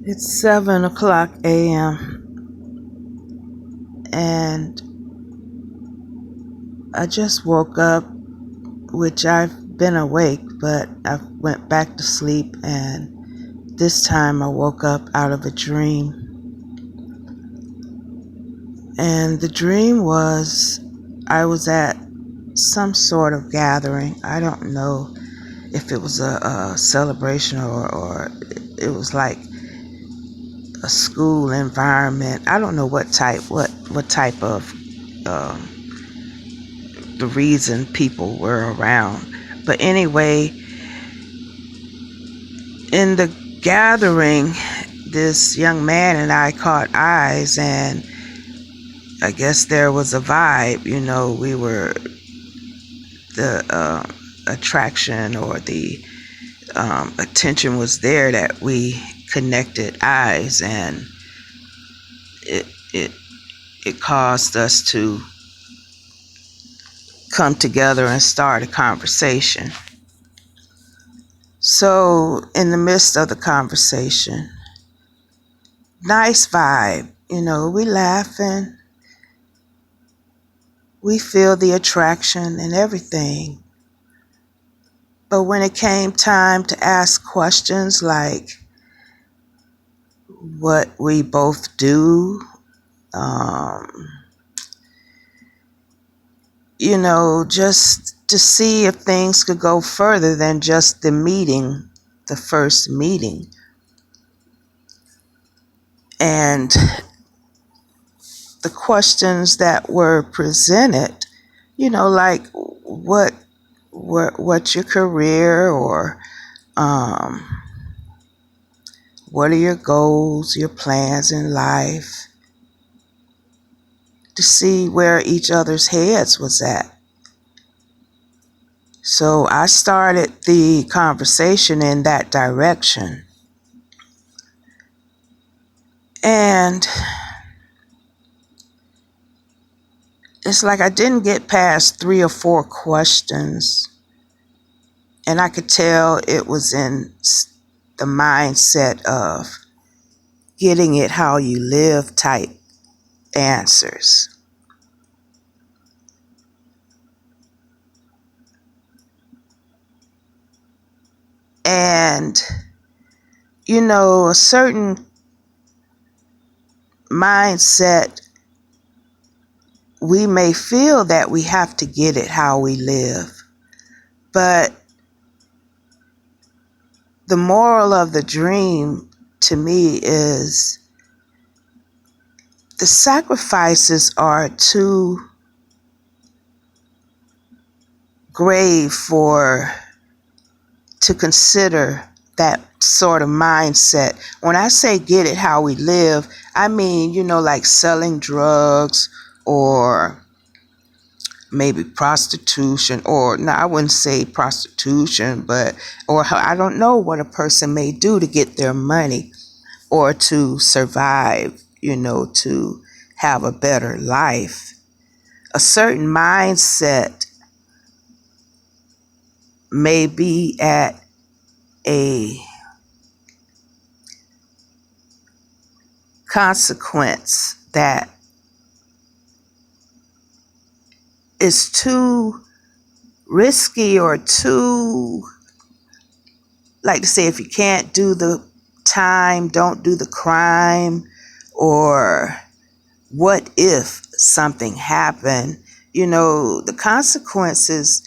It's 7 o'clock a.m. and I just woke up, which I've been awake, but I went back to sleep, and this time I woke up out of a dream. And the dream was I was at some sort of gathering. I don't know if it was a celebration or it was like a school environment. I don't know what type of the reason people were around. But anyway, in the gathering, this young man and I caught eyes, and I guess there was a vibe. We were the attraction, or the attention was there, that we connected eyes, and it caused us to come together and start a conversation. So in the midst of the conversation, nice vibe, we laughing, we feel the attraction and everything. But when it came time to ask questions like what we both do, just to see if things could go further than just the first meeting. And the questions that were presented, like what's your career, or what are your goals, your plans in life, to see where each other's heads was at. So I started the conversation in that direction. And it's like I didn't get past 3 or 4 questions, and I could tell it was in the mindset of getting it how you live type answers. And, a certain mindset, we may feel that we have to get it how we live. But the moral of the dream to me is the sacrifices are too grave to consider that sort of mindset. When I say get it how we live, I mean, like selling drugs, or maybe prostitution, or no, I wouldn't say prostitution, or I don't know what a person may do to get their money or to survive, to have a better life. A certain mindset may be at a consequence that is too risky, or too, like to say, if you can't do the time, don't do the crime, or what if something happened? The consequences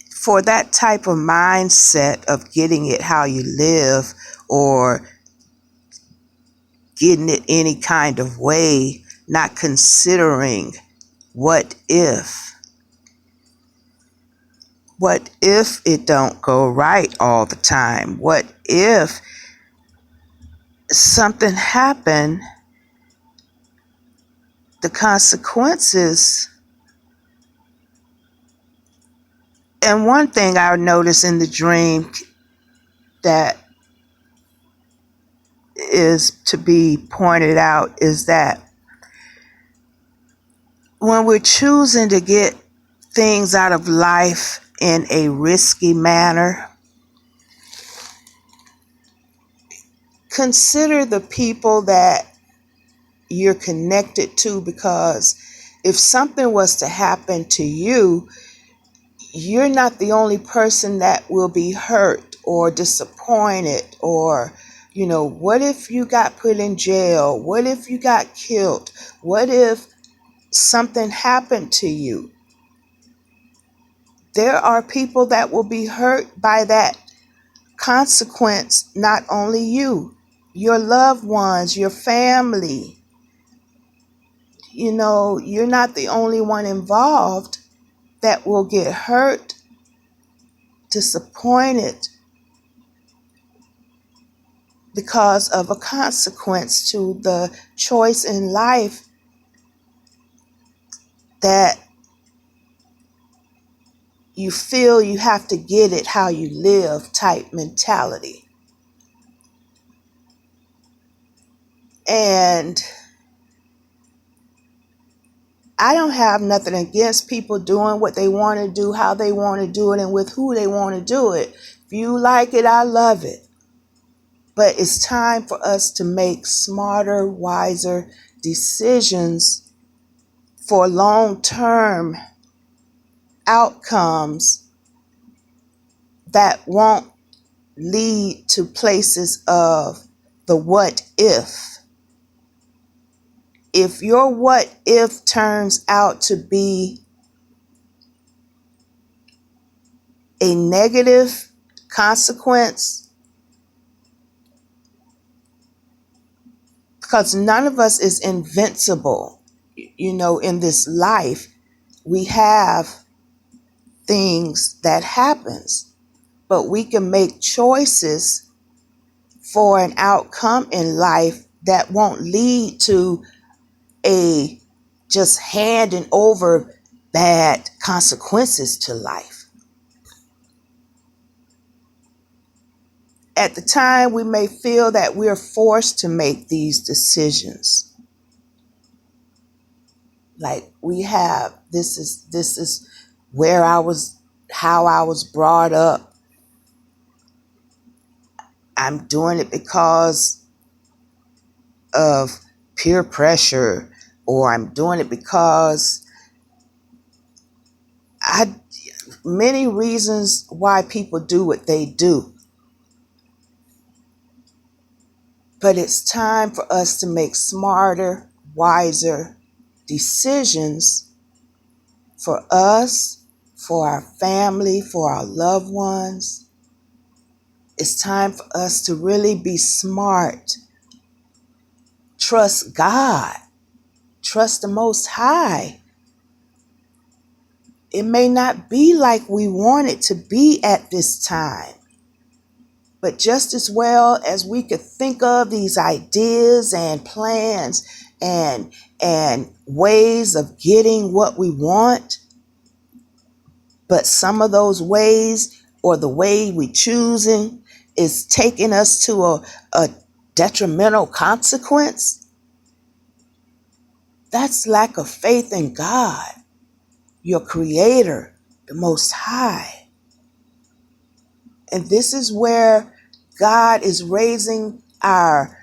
for that type of mindset of getting it how you live, or getting it any kind of way, not considering what if it don't go right all the time? What if something happened? The consequences. And one thing I noticed in the dream that is to be pointed out is that when we're choosing to get things out of life in a risky manner, consider the people that you're connected to, because if something was to happen to you, you're not the only person that will be hurt or disappointed. Or, what if you got put in jail? What if you got killed? What if something happened to you? There are people that will be hurt by that consequence, not only you, your loved ones, your family. You're not the only one involved that will get hurt, disappointed because of a consequence to the choice in life that you feel you have to get it how you live type mentality. And I don't have nothing against people doing what they want to do, how they want to do it, and with who they want to do it. If you like it, I love it. But it's time for us to make smarter, wiser decisions for long-term outcomes that won't lead to places of the what if. If your what if turns out to be a negative consequence, because none of us is invincible, in this life, we have things that happens, but we can make choices for an outcome in life that won't lead to a just handing over bad consequences to life. At the time, we may feel that we're forced to make these decisions. Like this is where I was, how I was brought up. I'm doing it because of peer pressure, or I'm doing it because many reasons why people do what they do. But it's time for us to make smarter, wiser decisions for us, for our family, for our loved ones. It's time for us to really be smart. Trust God. Trust the Most High. It may not be like we want it to be at this time, but just as well as we could think of these ideas and plans and ways of getting what we want, but some of those ways, or the way we choosing, is taking us to a detrimental consequence. That's lack of faith in God, your Creator, the Most High. And this is where God is raising our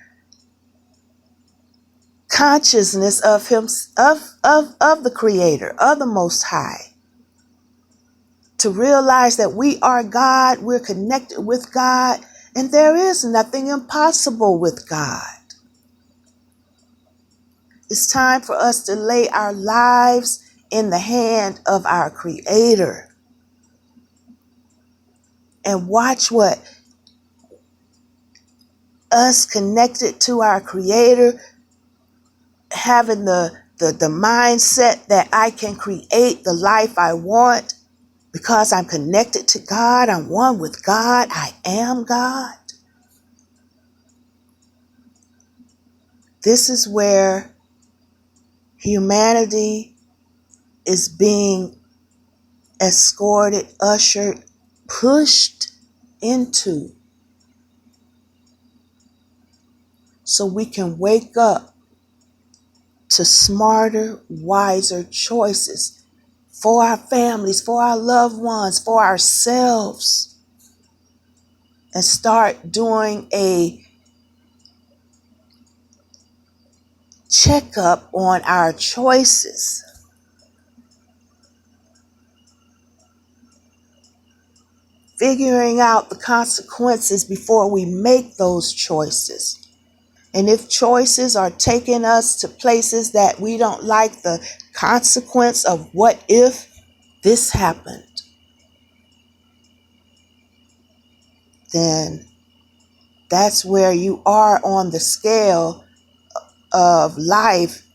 consciousness of Him, of the Creator, of the Most High, to realize that we are God, we're connected with God, and there is nothing impossible with God. It's time for us to lay our lives in the hand of our Creator and watch what us connected to our Creator, having the mindset that I can create the life I want because I'm connected to God, I'm one with God, I am God. This is where humanity is being escorted, ushered, pushed into, so we can wake up to smarter, wiser choices for our families, for our loved ones, for ourselves, and start doing a checkup on our choices. Figuring out the consequences before we make those choices. And if choices are taking us to places that we don't like the consequence of what if this happened, then that's where you are on the scale of life.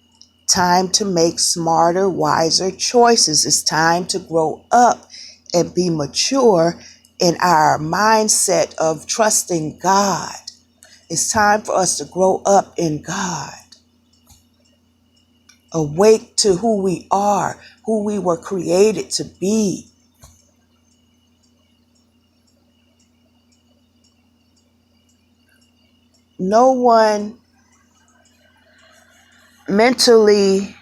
Time to make smarter, wiser choices. It's time to grow up and be mature in our mindset of trusting God. It's time for us to grow up in God. Awake to who we are, who we were created to be. No one mentally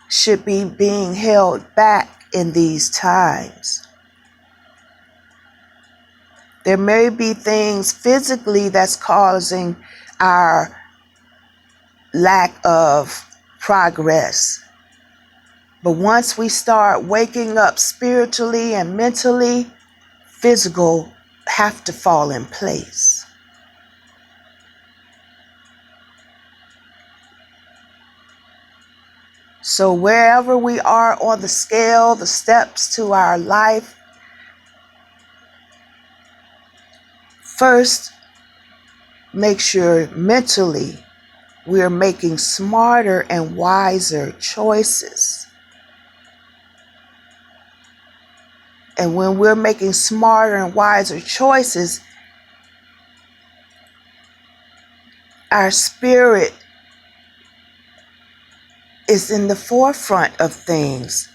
should be being held back in these times. There may be things physically that's causing our lack of progress. But once we start waking up spiritually and mentally, physical have to fall in place. So wherever we are on the scale, the steps to our life, first, make sure mentally we're making smarter and wiser choices. And when we're making smarter and wiser choices, our spirit is in the forefront of things.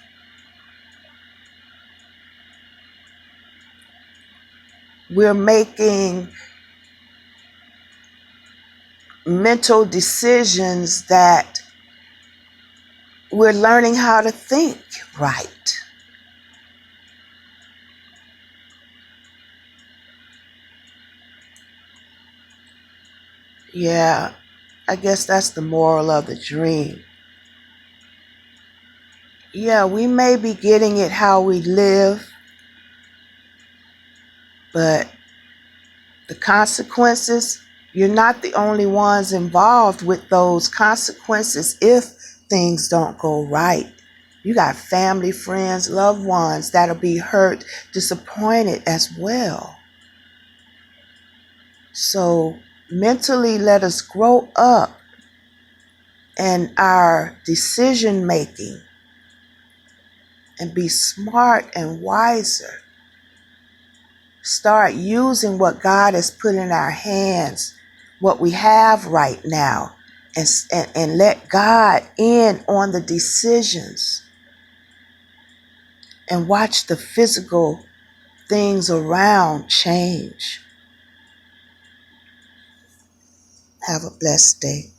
We're making mental decisions that we're learning how to think right. Yeah, I guess that's the moral of the dream. Yeah, we may be getting it how we live, but the consequences, you're not the only ones involved with those consequences if things don't go right. You got family, friends, loved ones that'll be hurt, disappointed as well. So mentally, let us grow up in our decision making and be smart and wiser. Start using what God has put in our hands, what we have right now, and let God in on the decisions. And watch the physical things around change. Have a blessed day.